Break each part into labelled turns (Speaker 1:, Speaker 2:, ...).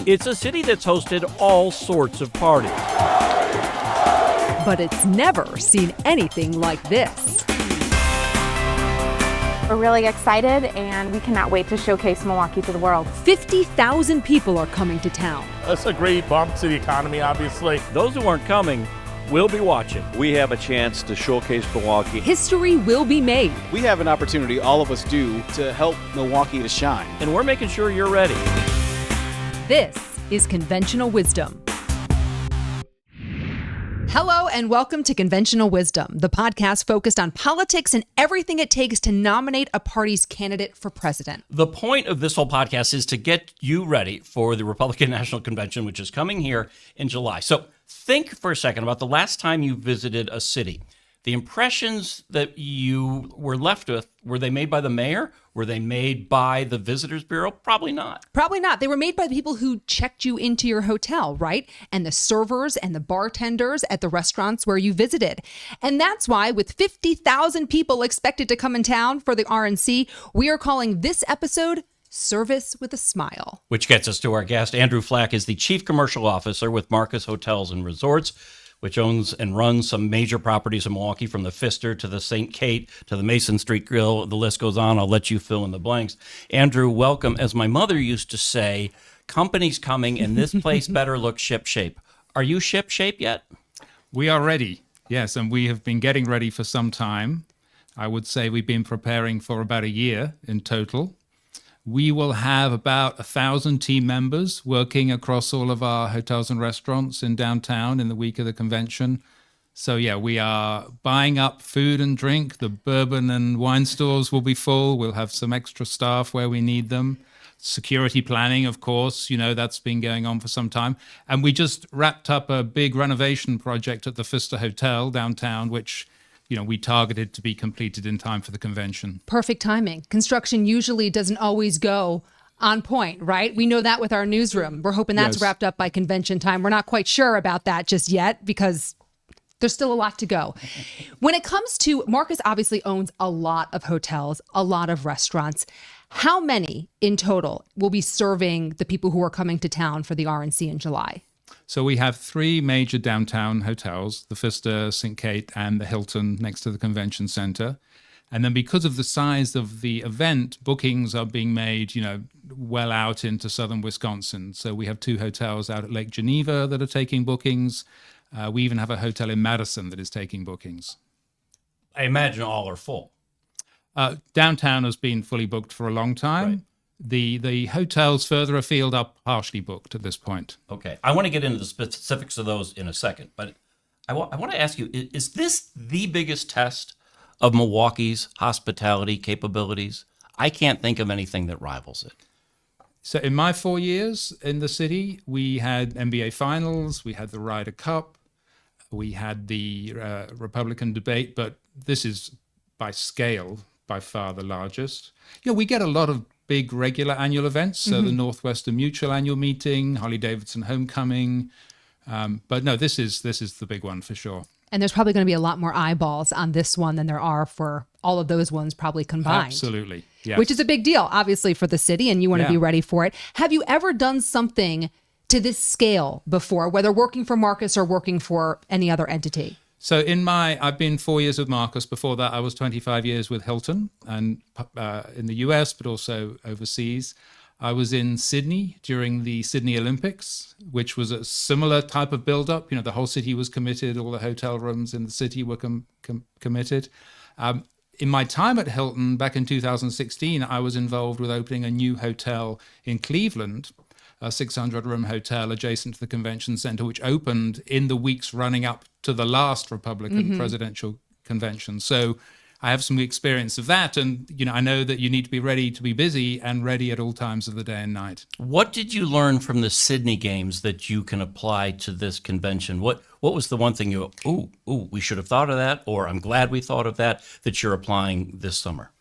Speaker 1: It's a city that's hosted all sorts of parties.
Speaker 2: But it's never seen anything like this.
Speaker 3: We're really excited, and we cannot wait to showcase Milwaukee to the world.
Speaker 2: 50,000 people are coming to town.
Speaker 4: That's a great bump to the economy, obviously.
Speaker 1: Those who aren't coming will be watching.
Speaker 5: We have a chance to showcase Milwaukee.
Speaker 2: History will be made.
Speaker 6: We have an opportunity, all of us do, to help Milwaukee to shine.
Speaker 1: And we're making sure you're ready.
Speaker 2: This is Conventional Wisdom. Hello and welcome to Conventional Wisdom, the podcast focused on politics and everything it takes to nominate a party's candidate for president.
Speaker 1: The point of this whole podcast is to get you ready for the Republican National Convention, which is coming here in July. So think for a second about the last time you visited a city. The impressions that you were left with, were they made by the mayor? Were they made by the Visitors Bureau? Probably not.
Speaker 2: Probably not. They were made by the people who checked you into your hotel, right? And the servers and the bartenders at the restaurants where you visited. And that's why, with 50,000 people expected to come in town for the RNC, we are calling this episode Service with a Smile.
Speaker 1: Which gets us to our guest. Andrew Flack is the Chief Commercial Officer with Marcus Hotels and Resorts, which owns and runs some major properties in Milwaukee, from the Pfister to the St. Kate to the Mason Street Grill. The list goes on. I'll let you fill in the blanks. Andrew, welcome. As my mother used to say, company's coming and this place better look ship-shape. Are you ship-shape yet?
Speaker 7: We are ready, yes, and we have been getting ready for some time. I would say we've been preparing for about a year in total. We will have about 1,000 team members working across all of our hotels and restaurants in downtown in the week of the convention. So yeah, we are buying up food and drink. The bourbon and wine stores will be full. We'll have some extra staff where we need them. Security planning, of course, that's been going on for some time. And we just wrapped up a big renovation project at the Pfister Hotel downtown, which we targeted to be completed in time for the convention.
Speaker 2: Perfect timing. Construction usually doesn't always go on point, right? We know that with our newsroom. We're hoping that's wrapped up by convention time. We're not quite sure about that just yet because there's still a lot to go. When it comes to, Marcus obviously owns a lot of hotels, a lot of restaurants. How many in total will be serving the people who are coming to town for the RNC in July?
Speaker 7: So we have 3 major downtown hotels, the Pfister, St. Kate, and the Hilton next to the convention center. And then because of the size of the event, bookings are being made, well out into southern Wisconsin. So we have 2 hotels out at Lake Geneva that are taking bookings. We even have a hotel in Madison that is taking bookings.
Speaker 1: I imagine all are full.
Speaker 7: Downtown has been fully booked for a long time. Right. The hotels further afield are partially booked at this point.
Speaker 1: Okay. I want to get into the specifics of those in a second, but I want to ask you, is this the biggest test of Milwaukee's hospitality capabilities? I can't think of anything that rivals it.
Speaker 7: So in my 4 years in the city, we had NBA Finals, we had the Ryder Cup, we had the Republican debate, but this is by scale by far the largest. We get a lot of big regular annual events, so the Northwestern Mutual annual meeting, Harley-Davidson Homecoming. But no, this is the big one for sure.
Speaker 2: And there's probably going to be a lot more eyeballs on this one than there are for all of those ones probably combined.
Speaker 7: Absolutely, yes.
Speaker 2: Which is a big deal, obviously, for the city, and you want to be ready for it. Have you ever done something to this scale before, whether working for Marcus or working for any other entity?
Speaker 7: So I've been 4 years with Marcus. Before that, I was 25 years with Hilton, and in the US, but also overseas. I was in Sydney during the Sydney Olympics, which was a similar type of build-up. The whole city was committed. All the hotel rooms in the city were committed. In my time at Hilton back in 2016, I was involved with opening a new hotel in Cleveland, a 600-room hotel adjacent to the convention center, which opened in the weeks running up to the last Republican presidential convention. So I have some experience of that. And, I know that you need to be ready to be busy and ready at all times of the day and night.
Speaker 1: What did you learn from the Sydney Games that you can apply to this convention? What was the one thing we should have thought of that, or I'm glad we thought of that you're applying this summer?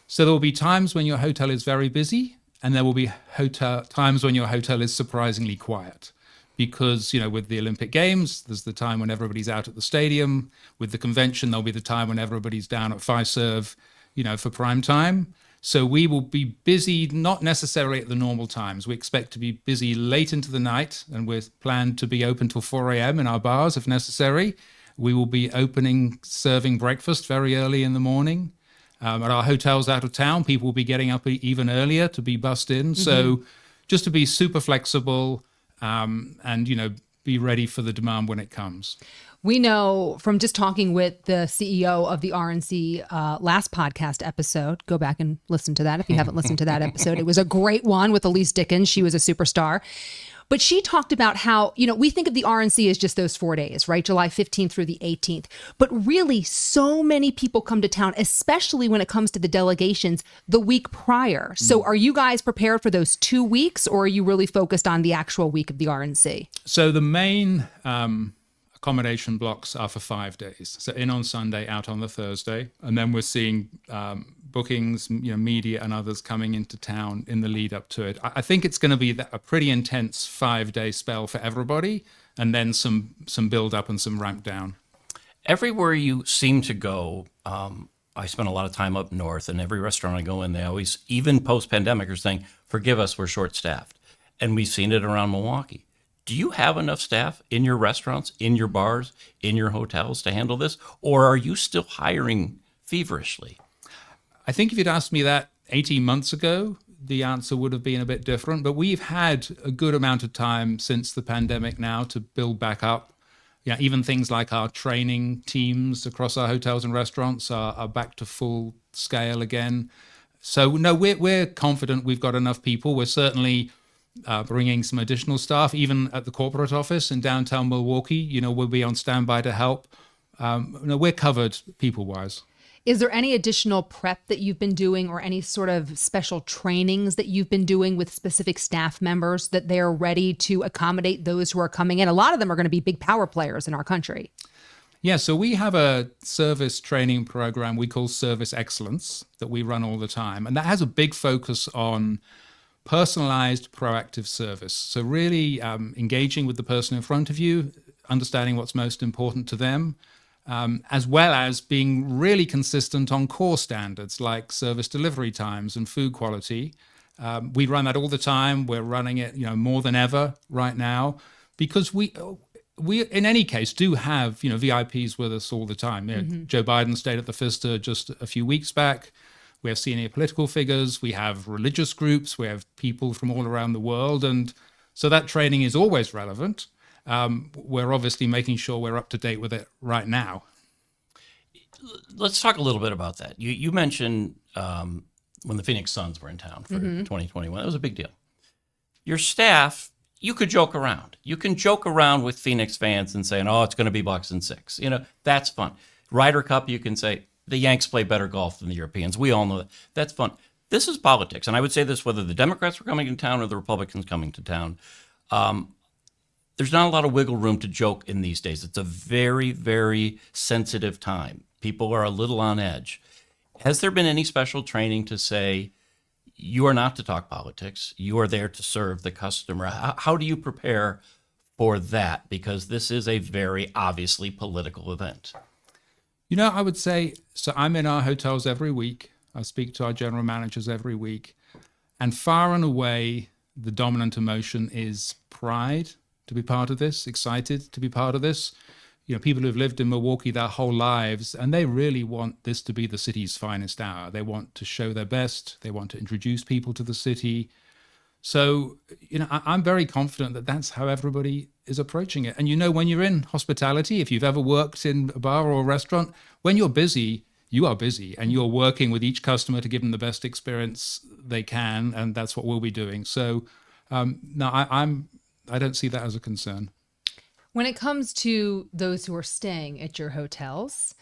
Speaker 7: So there will be times when your hotel is very busy, and there will be times when your hotel is surprisingly quiet. Because, with the Olympic Games, there's the time when everybody's out at the stadium. With the convention, there'll be the time when everybody's down at Fiserv, for prime time. So we will be busy, not necessarily at the normal times. We expect to be busy late into the night, and we're planned to be open till 4 a.m. in our bars if necessary. We will be serving breakfast very early in the morning. At our hotels out of town, people will be getting up even earlier to be bussed in. So just to be super flexible and, be ready for the demand when it comes.
Speaker 2: We know from just talking with the CEO of the RNC last podcast episode, go back and listen to that if you haven't listened to that episode. It was a great one with Elise Dickens. She was a superstar. But she talked about how, we think of the RNC as just those 4 days, right? July 15th through the 18th. But really, so many people come to town, especially when it comes to the delegations, the week prior. So are you guys prepared for those 2 weeks, or are you really focused on the actual week of the RNC?
Speaker 7: So the main accommodation blocks are for 5 days. So in on Sunday, out on the Thursday. And then we're seeing bookings, media and others coming into town in the lead up to it. I think it's going to be a pretty intense 5-day spell for everybody, and then some build up and some ramp down.
Speaker 1: Everywhere you seem to go, I spend a lot of time up north, and every restaurant I go in, they always, even post-pandemic, are saying, forgive us, we're short-staffed. And we've seen it around Milwaukee. Do you have enough staff in your restaurants, in your bars, in your hotels to handle this? Or are you still hiring feverishly?
Speaker 7: I think if you'd asked me that 18 months ago, the answer would have been a bit different. But we've had a good amount of time since the pandemic now to build back up. Even things like our training teams across our hotels and restaurants are back to full scale again. So no, we're confident we've got enough people. We're certainly bringing some additional staff, even at the corporate office in downtown Milwaukee. We'll be on standby to help. We're covered people-wise.
Speaker 2: Is there any additional prep that you've been doing, or any sort of special trainings that you've been doing with specific staff members that they're ready to accommodate those who are coming in? A lot of them are going to be big power players in our country.
Speaker 7: Yeah, so we have a service training program we call Service Excellence that we run all the time. And that has a big focus on personalized, proactive service. So really engaging with the person in front of you, understanding what's most important to them, as well as being really consistent on core standards like service delivery times and food quality. We run that all the time. We're running it, more than ever right now, because we in any case do have, VIPs with us all the time. Joe Biden stayed at the Pfister just a few weeks back. We have senior political figures. We have religious groups. We have people from all around the world. And so that training is always relevant. We're obviously making sure we're up to date with it right now.
Speaker 1: Let's talk a little bit about that. You mentioned when the Phoenix Suns were in town for 2021. That was a big deal. Your staff, you could joke around. You can joke around with Phoenix fans and saying, it's going to be Bucks in 6. That's fun. Ryder Cup, you can say, the Yanks play better golf than the Europeans. We all know that. That's fun. This is politics. And I would say this, whether the Democrats were coming to town or the Republicans coming to town, there's not a lot of wiggle room to joke in these days. It's a very, very sensitive time. People are a little on edge. Has there been any special training to say, you are not to talk politics, you are there to serve the customer? How do you prepare for that? Because this is a very obviously political event.
Speaker 7: I would say, so I'm in our hotels every week. I speak to our general managers every week. And far and away, the dominant emotion is pride to be part of this, excited to be part of this. People who've lived in Milwaukee their whole lives, and they really want this to be the city's finest hour. They want to show their best. They want to introduce people to the city. So, I'm very confident that that's how everybody is approaching it. And when you're in hospitality, if you've ever worked in a bar or a restaurant, when you're busy, you are busy, and you're working with each customer to give them the best experience they can, and that's what we'll be doing. So, no, I don't see that as a concern.
Speaker 2: When it comes to those who are staying at your hotels,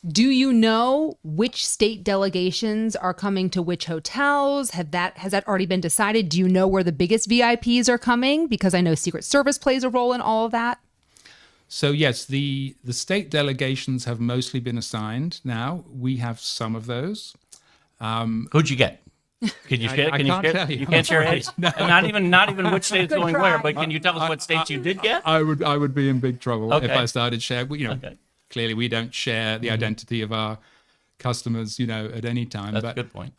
Speaker 2: do you know which state delegations are coming to which hotels? Has that already been decided? Do you know where the biggest VIPs are coming? Because I know Secret Service plays a role in all of that.
Speaker 7: So yes, the state delegations have mostly been assigned now. We have some of those.
Speaker 1: Who'd you get? Can you share?
Speaker 7: I can't tell you.
Speaker 1: You can't share it.
Speaker 7: No.
Speaker 1: Not even which state's
Speaker 2: Good
Speaker 1: going
Speaker 2: try.
Speaker 1: where. But can you tell us what states you did get?
Speaker 7: I would be in big trouble if
Speaker 1: Okay.
Speaker 7: I started sharing.
Speaker 1: Okay.
Speaker 7: Clearly we don't share the identity of our customers, at any time.
Speaker 1: That's a good point.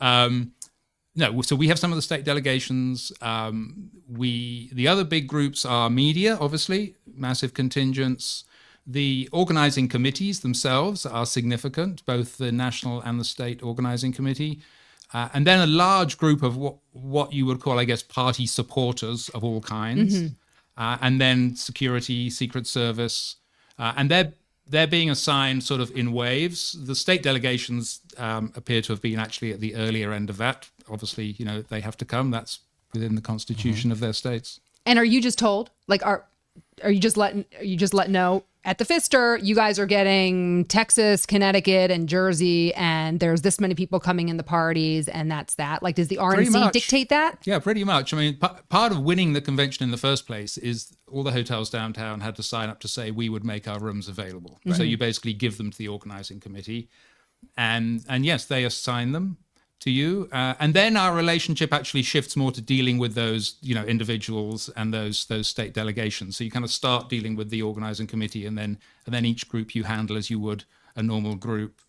Speaker 7: No, so we have some of the state delegations. The other big groups are media, obviously, massive contingents. The organizing committees themselves are significant, both the national and the state organizing committee. And then a large group of what you would call, I guess, party supporters of all kinds. And then security, Secret Service. And they're being assigned sort of in waves. The state delegations appear to have been actually at the earlier end of that. Obviously, they have to come. That's within the constitution of their states.
Speaker 2: And are you just told, like, are you just letting know at the Pfister, you guys are getting Texas, Connecticut, and Jersey, and there's this many people coming in the parties, and that's that? Like, does the RNC dictate that?
Speaker 7: Yeah, pretty much. I mean, part of winning the convention in the first place is all the hotels downtown had to sign up to say we would make our rooms available. Right. So you basically give them to the organizing committee, and yes, they assign them to you, and then our relationship actually shifts more to dealing with those, individuals and those state delegations. So you kind of start dealing with the organizing committee, and then each group you handle as you would a normal group.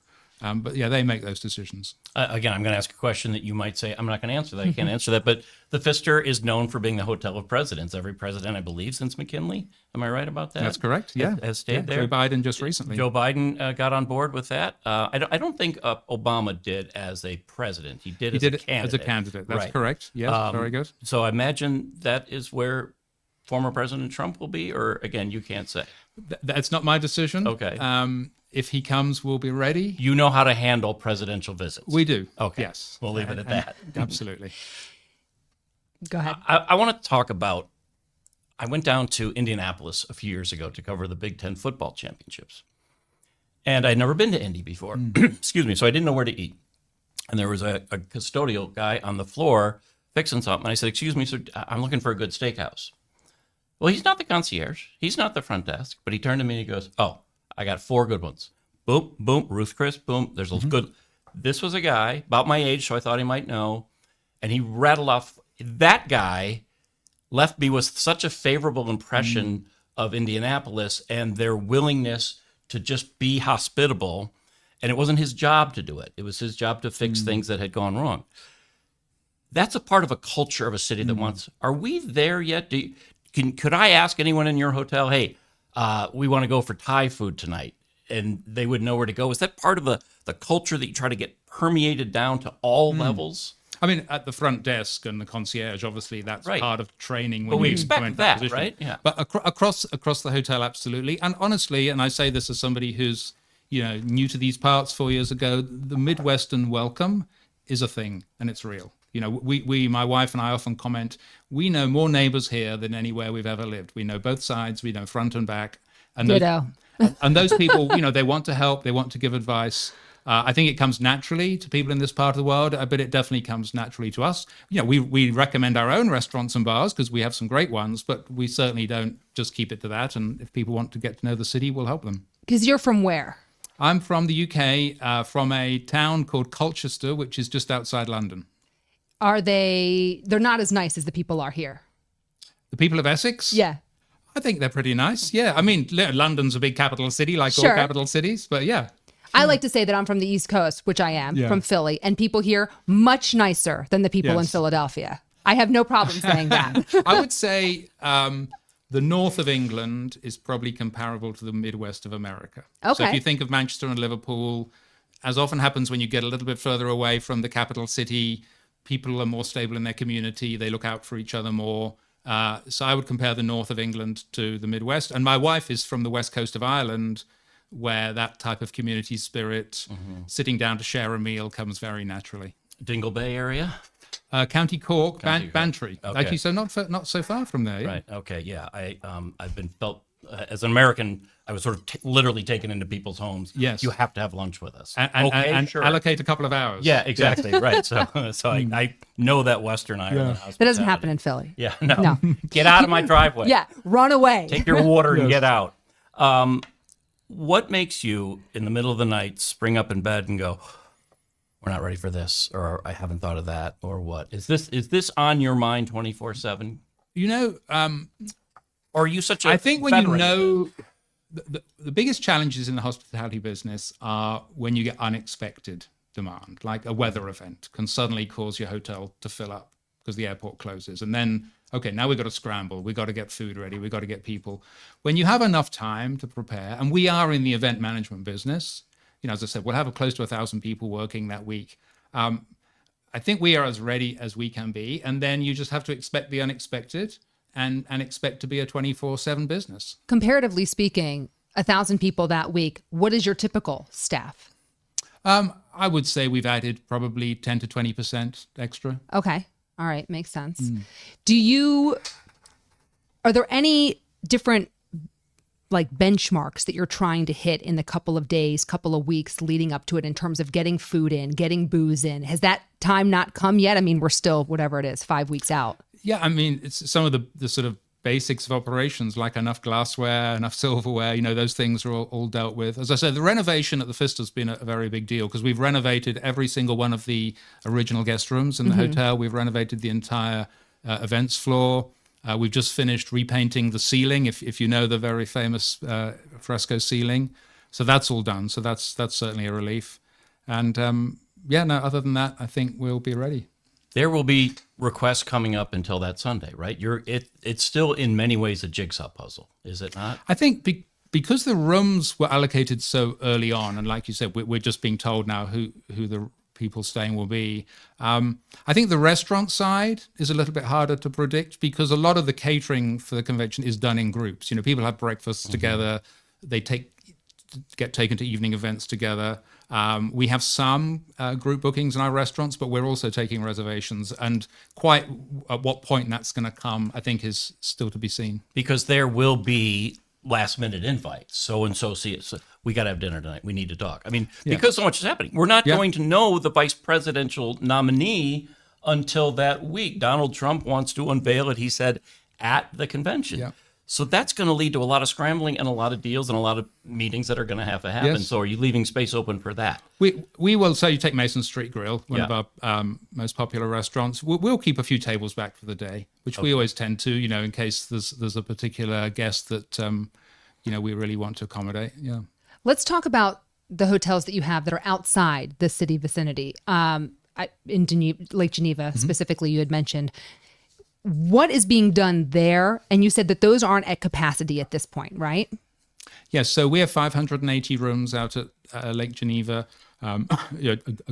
Speaker 7: But yeah, they make those decisions.
Speaker 1: Again, I'm going to ask a question that you might say, I'm not going to answer that. I can't answer that. But the Pfister is known for being the hotel of presidents. Every president, I believe, since McKinley. Am I right about that?
Speaker 7: That's correct. Yeah.
Speaker 1: Has stayed there.
Speaker 7: Joe Biden just recently.
Speaker 1: Joe Biden got on board with that. I don't think Obama did as a president. He did as a candidate.
Speaker 7: That's correct. Yes, very good.
Speaker 1: So I imagine that is where former President Trump will be, or again, you can't say.
Speaker 7: That's not my decision.
Speaker 1: Okay.
Speaker 7: If he comes, we'll be ready.
Speaker 1: You know how to handle presidential visits.
Speaker 7: We do.
Speaker 1: Okay.
Speaker 7: Yes.
Speaker 1: We'll leave it at that.
Speaker 7: Absolutely.
Speaker 2: Go ahead.
Speaker 1: I want to talk about, I went down to Indianapolis a few years ago to cover the Big Ten football championships. And I'd never been to Indy before. Excuse me. So I didn't know where to eat. And there was a custodial guy on the floor fixing something. And I said, excuse me, sir, I'm looking for a good steakhouse. Well, he's not the concierge. He's not the front desk. But he turned to me and he goes, oh, I got 4 good ones. Boom, boom, Ruth Chris, boom. There's a good. This was a guy about my age, so I thought he might know. And he rattled off. That guy left me with such a favorable impression of Indianapolis and their willingness to just be hospitable. And it wasn't his job to do it. It was his job to fix things that had gone wrong. That's a part of a culture of a city that wants. Are we there yet? Could I ask anyone in your hotel, hey, we want to go for Thai food tonight, and they would know where to go? Is that part of the culture that you try to get permeated down to all levels?
Speaker 7: I mean, at the front desk and the concierge, obvioush that's part of training.
Speaker 1: But we expect that, right?
Speaker 7: Yeah. But across the hotel, absolutely. And honestly, and I say this as somebody who's new to these parts 4 years ago, the Midwestern welcome is a thing, and it's real. My wife and I often comment, we know more neighbors here than anywhere we've ever lived. We know both sides, we know front and back. And those people, they want to help, they want to give advice. I think it comes naturally to people in this part of the world, but it definitely comes naturally to us. We recommend our own restaurants and bars because we have some great ones, but we certainly don't just keep it to that. And if people want to get to know the city, we'll help them.
Speaker 2: Because you're from where?
Speaker 7: I'm from the UK, from a town called Colchester, which is just outside London.
Speaker 2: They're not as nice as the people are here?
Speaker 7: The people of Essex?
Speaker 2: Yeah.
Speaker 7: I think they're pretty nice. Yeah. I mean, London's a big capital city, like all capital cities, but yeah.
Speaker 2: I like to say that I'm from the East Coast, which I am, from Philly, and people here much nicer than the people in Philadelphia. I have no problem saying that.
Speaker 7: I would say the north of England is probably comparable to the Midwest of America.
Speaker 2: Okay.
Speaker 7: So if you think of Manchester and Liverpool, as often happens when you get a little bit further away from the capital city, people are more stable in their community. They look out for each other more. So I would compare the north of England to the Midwest. And my wife is from the west coast of Ireland, where that type of community spirit, sitting down to share a meal, comes very naturally.
Speaker 1: Dingle Bay area?
Speaker 7: County Cork, Bantry.
Speaker 1: Okay.
Speaker 7: Actually, so not so far from there. Yeah.
Speaker 1: Right. Okay. Yeah. I've been felt as an American, I was sort of literally taken into people's homes.
Speaker 7: Yes.
Speaker 1: You have to have lunch with us.
Speaker 7: And sure. Allocate a couple of hours.
Speaker 1: Yeah, exactly. Right. So I know that Western Ireland
Speaker 2: That doesn't happen in Philly.
Speaker 1: Yeah. No. Get out of my driveway.
Speaker 2: Yeah. Run away.
Speaker 1: Take your water and get out. What makes you, in the middle of the night, spring up in bed and go, we're not ready for this, or I haven't thought of that, or what? Is this on your mind 24/7? Or are you such a
Speaker 7: I think when
Speaker 1: veteran?
Speaker 7: you know, the biggest challenges in the hospitality business are when you get unexpected demand, like a weather event can suddenly cause your hotel to fill up because the airport closes. And then, okay, now we've got to scramble. We've got to get food ready. We've got to get people. When you have enough time to prepare, and we are in the event management business, as I said, we'll have close to 1,000 people working that week. I think we are as ready as we can be. And then you just have to expect the unexpected and expect to be a 24/7 business.
Speaker 2: Comparatively speaking, 1,000 people that week, what is your typical staff?
Speaker 7: I would say we've added probably 10 to 20% extra.
Speaker 2: Okay. All right. Makes sense. Are there any different like benchmarks that you're trying to hit in the couple of days, couple of weeks leading up to it in terms of getting food in, getting booze in? Has that time not come yet? I mean, we're still, whatever it is, 5 weeks out.
Speaker 7: Yeah, I mean, it's some of the sort of basics of operations, like enough glassware, enough silverware, those things are all dealt with. As I said, the renovation at the Fist has been a very big deal because we've renovated every single one of the original guest rooms in the hotel. We've renovated the entire events floor. We've just finished repainting the ceiling, if you know the very famous fresco ceiling. So that's all done. So that's certainly a relief. And other than that, I think we'll be ready.
Speaker 1: There will be requests coming up until that Sunday, right? It's still in many ways a jigsaw puzzle, is it not?
Speaker 7: I think because the rooms were allocated so early on, and like you said, we're just being told now who the people staying will be. I think the restaurant side is a little bit harder to predict because a lot of the catering for the convention is done in groups. People have breakfasts together. They get taken to evening events together. We have some group bookings in our restaurants, but we're also taking reservations. And quite at what point that's going to come, I think, is still to be seen.
Speaker 1: Because there will be last-minute invites. So-and-so see us. We got to have dinner tonight. We need to talk. I mean, because so much is happening. We're not going to know the vice presidential nominee until that week. Donald Trump wants to unveil it, he said, at the convention.
Speaker 7: Yeah.
Speaker 1: So that's going to lead to a lot of scrambling and a lot of deals and a lot of meetings that are going to have to happen.
Speaker 7: Yes.
Speaker 1: So are you leaving space open for that?
Speaker 7: We will. So you take Mason Street Grill, one of our most popular restaurants. We'll keep a few tables back for the day, which we always tend to, in case there's a particular guest that we really want to accommodate. Yeah.
Speaker 2: Let's talk about the hotels that you have that are outside the city vicinity. In Lake Geneva, specifically, you had mentioned. What is being done there? And you said that those aren't at capacity at this point, right?
Speaker 7: Yes, so we have 580 rooms out at Lake Geneva. A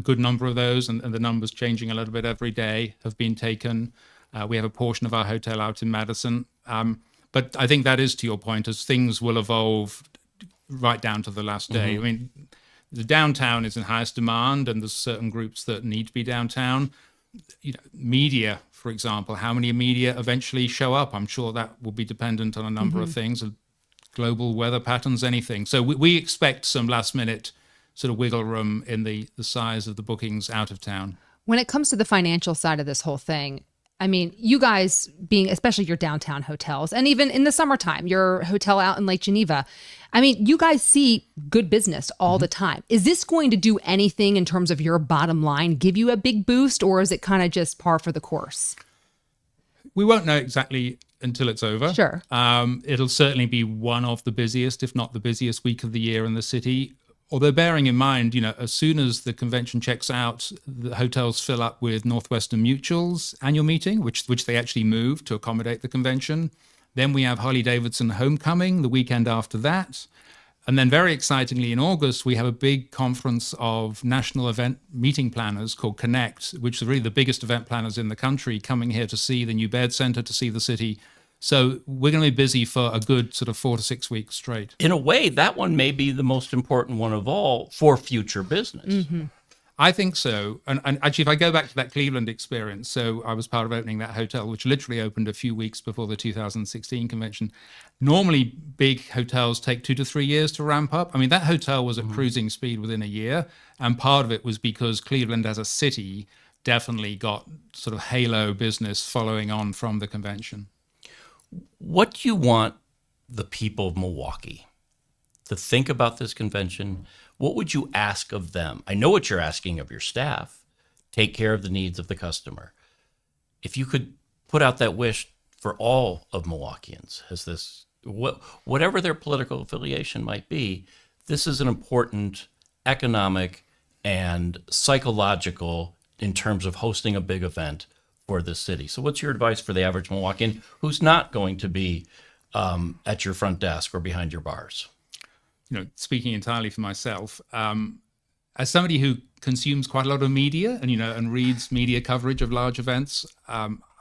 Speaker 7: good number of those, and the numbers changing a little bit every day, have been taken. We have a portion of our hotel out in Madison. But I think that is to your point, as things will evolve right down to the last day. I mean, the downtown is in highest demand, and there's certain groups that need to be downtown. Media, for example, how many media eventually show up? I'm sure that will be dependent on a number of things, global weather patterns, anything. So we expect some last minute sort of wiggle room in the size of the bookings out of town.
Speaker 2: When it comes to the financial side of this whole thing, I mean, you guys being, especially your downtown hotels, and even in the summertime, your hotel out in Lake Geneva, I mean, you guys see good business all the time. Is this going to do anything in terms of your bottom line, give you a big boost, or is it kind of just par for the course?
Speaker 7: We won't know exactly until it's over.
Speaker 2: Sure.
Speaker 7: It'll certainly be one of the busiest, if not the busiest week of the year in the city. Although bearing in mind, as soon as the convention checks out, the hotels fill up with Northwestern Mutual's annual meeting, which they actually moved to accommodate the convention. Then we have Harley-Davidson Homecoming the weekend after that. And then very excitingly in August, we have a big conference of national event meeting planners called Connect, which are really the biggest event planners in the country, coming here to see the new Baird Center, to see the city. So we're going to be busy for a good sort of 4 to 6 weeks straight.
Speaker 1: In a way, that one may be the most important one of all for future business.
Speaker 7: I think so. And actually, if I go back to that Cleveland experience, so I was part of opening that hotel, which literally opened a few weeks before the 2016 convention. Normally, big hotels take 2 to 3 years to ramp up. I mean, that hotel was at cruising speed within a year. And part of it was because Cleveland as a city definitely got sort of halo business following on from the convention.
Speaker 1: What do you want the people of Milwaukee to think about this convention? What would you ask of them? I know what you're asking of your staff. Take care of the needs of the customer. If you could put out that wish for all of Milwaukeeans, whatever their political affiliation might be, this is an important economic and psychological in terms of hosting a big event for the city. So what's your advice for the average Milwaukeean who's not going to be at your front desk or behind your bars?
Speaker 7: Speaking entirely for myself, as somebody who consumes quite a lot of media and reads media coverage of large events,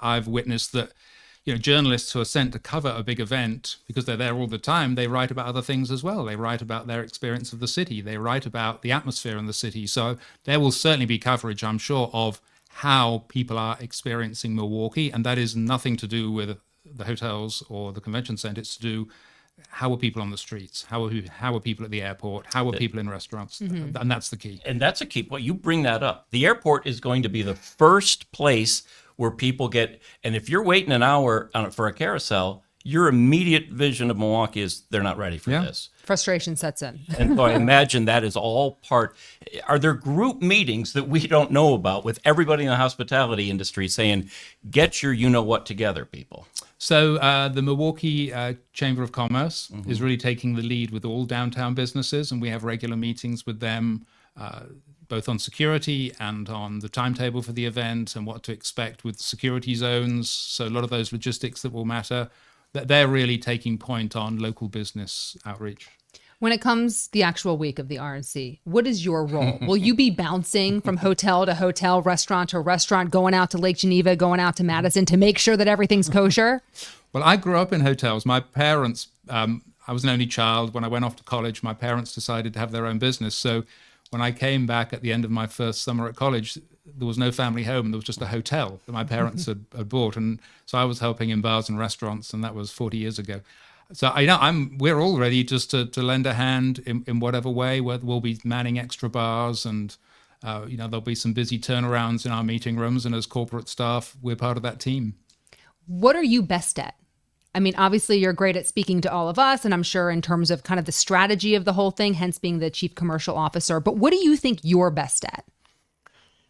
Speaker 7: I've witnessed that journalists who are sent to cover a big event, because they're there all the time, they write about other things as well. They write about their experience of the city. They write about the atmosphere in the city. So there will certainly be coverage, I'm sure, of how people are experiencing Milwaukee. And that is nothing to do with the hotels or the convention center. It's to do, how are people on the streets? How are people at the airport? How are people in restaurants? And that's the key.
Speaker 1: And that's a key point. You bring that up. The airport is going to be the first place where people get, and if you're waiting an hour for a carousel, your immediate vision of Milwaukee is they're not ready for this.
Speaker 2: Frustration sets in.
Speaker 1: And so I imagine that is all part. Are there group meetings that we don't know about with everybody in the hospitality industry saying, get your you-know-what together, people?
Speaker 7: So the Milwaukee Chamber of Commerce is really taking the lead with all downtown businesses, and we have regular meetings with them, both on security and on the timetable for the event and what to expect with security zones. So a lot of those logistics that will matter, that they're really taking point on local business outreach.
Speaker 2: When it comes the actual week of the RNC, what is your role? Will you be bouncing from hotel to hotel, restaurant to restaurant, going out to Lake Geneva, going out to Madison to make sure that everything's kosher?
Speaker 7: Well, I grew up in hotels. My parents, I was an only child. When I went off to college, my parents decided to have their own business. So when I came back at the end of my first summer at college, there was no family home. There was just a hotel that my parents had bought. And so I was helping in bars and restaurants, and that was 40 years ago. So we're all ready just to lend a hand in whatever way. We'll be manning extra bars, and there'll be some busy turnarounds in our meeting rooms. And as corporate staff, we're part of that team.
Speaker 2: What are you best at? I mean, obviously you're great at speaking to all of us, and I'm sure in terms of kind of the strategy of the whole thing, hence being the chief commercial officer. But what do you think you're best at?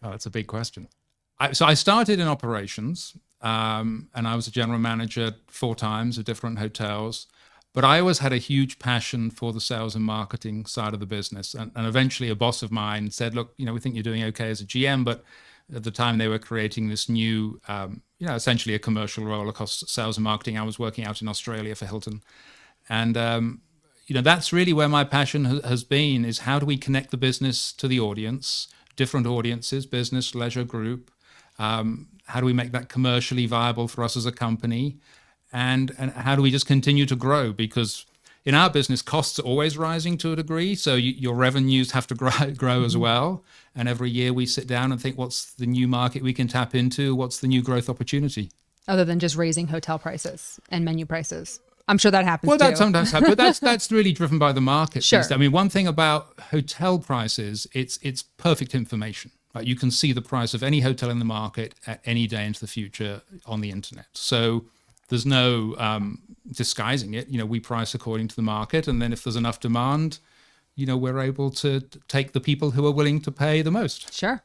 Speaker 7: Oh, that's a big question. So I started in operations, and I was a general manager 4 times of different hotels. But I always had a huge passion for the sales and marketing side of the business. And eventually a boss of mine said, look, we think you're doing okay as a GM, but at the time they were creating this new, essentially a commercial role across sales and marketing. I was working out in Australia for Hilton. And, that's really where my passion has been, is how do we connect the business to the audience, different audiences, business, leisure, group. How do we make that commercially viable for us as a company? And how do we just continue to grow? Because in our business, costs are always rising to a degree. So your revenues have to grow as well. And every year we sit down and think, what's the new market we can tap into? What's the new growth opportunity?
Speaker 2: Other than just raising hotel prices and menu prices. I'm sure that happens
Speaker 7: Well,
Speaker 2: too.
Speaker 7: that sometimes happens, but that's really driven by the market.
Speaker 2: Sure.
Speaker 7: I mean, one thing about hotel prices, it's perfect information. Right? You can see the price of any hotel in the market at any day into the future on the internet. So there's no disguising it. We price according to the market, and then if there's enough demand, we're able to take the people who are willing to pay the most.
Speaker 2: Sure.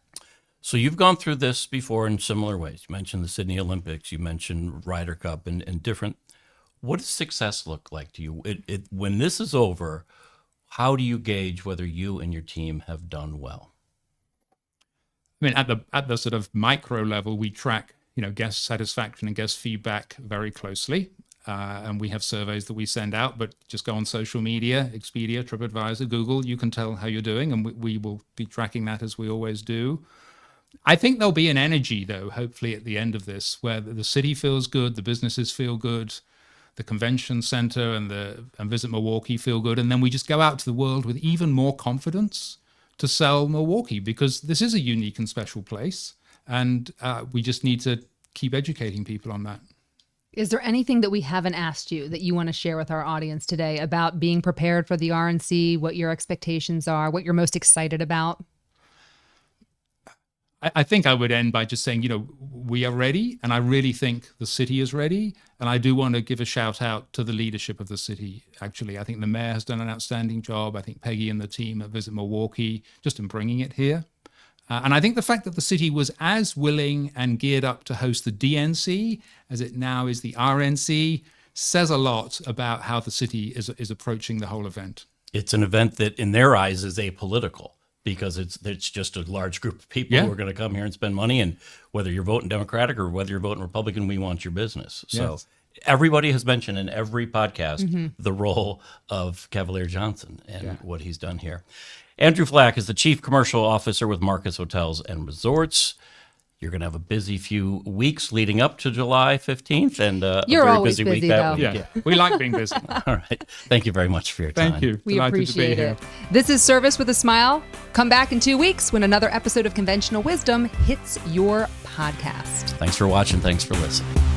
Speaker 1: So you've gone through this before in similar ways. You mentioned the Sydney Olympics, you mentioned Ryder Cup and different. What does success look like to you? When this is over, how do you gauge whether you and your team have done well?
Speaker 7: I mean, at the sort of micro level, we track, guest satisfaction and guest feedback very closely. And we have surveys that we send out, but just go on social media, Expedia, TripAdvisor, Google, you can tell how you're doing, and we will be tracking that as we always do. I think there'll be an energy, though, hopefully at the end of this, where the city feels good, the businesses feel good, the convention center and Visit Milwaukee feel good, and then we just go out to the world with even more confidence to sell Milwaukee, because this is a unique and special place, and we just need to keep educating people on that.
Speaker 2: Is there anything that we haven't asked you that you want to share with our audience today about being prepared for the RNC, what your expectations are, what you're most excited about?
Speaker 7: I think I would end by just saying, we are ready, and I really think the city is ready. And I do want to give a shout out to the leadership of the city. Actually, I think the mayor has done an outstanding job. I think Peggy and the team at Visit Milwaukee, just in bringing it here. And I think the fact that the city was as willing and geared up to host the DNC as it now is the RNC says a lot about how the city is approaching the whole event.
Speaker 1: It's an event that, in their eyes, is apolitical. because it's just a large group of people who are going to come here and spend money. And whether you're voting Democratic or whether you're voting Republican, we want your business. So everybody has mentioned in every podcast the role of Cavalier Johnson and what he's done here. Andrew Flack is the Chief Commercial Officer with Marcus Hotels and Resorts. You're going to have a busy few weeks leading up to July 15th, and
Speaker 2: You're
Speaker 1: a very
Speaker 2: always
Speaker 1: busy
Speaker 2: busy,
Speaker 1: week that
Speaker 2: though.
Speaker 1: week.
Speaker 7: Yeah, we like being busy.
Speaker 1: All right. Thank you very much for your time.
Speaker 7: Thank you.
Speaker 2: We
Speaker 7: Delighted
Speaker 2: appreciate
Speaker 7: to be here.
Speaker 2: it. This is Service with a Smile. Come back in 2 weeks when another episode of Conventional Wisdom hits your podcast.
Speaker 1: Thanks for watching. Thanks for listening.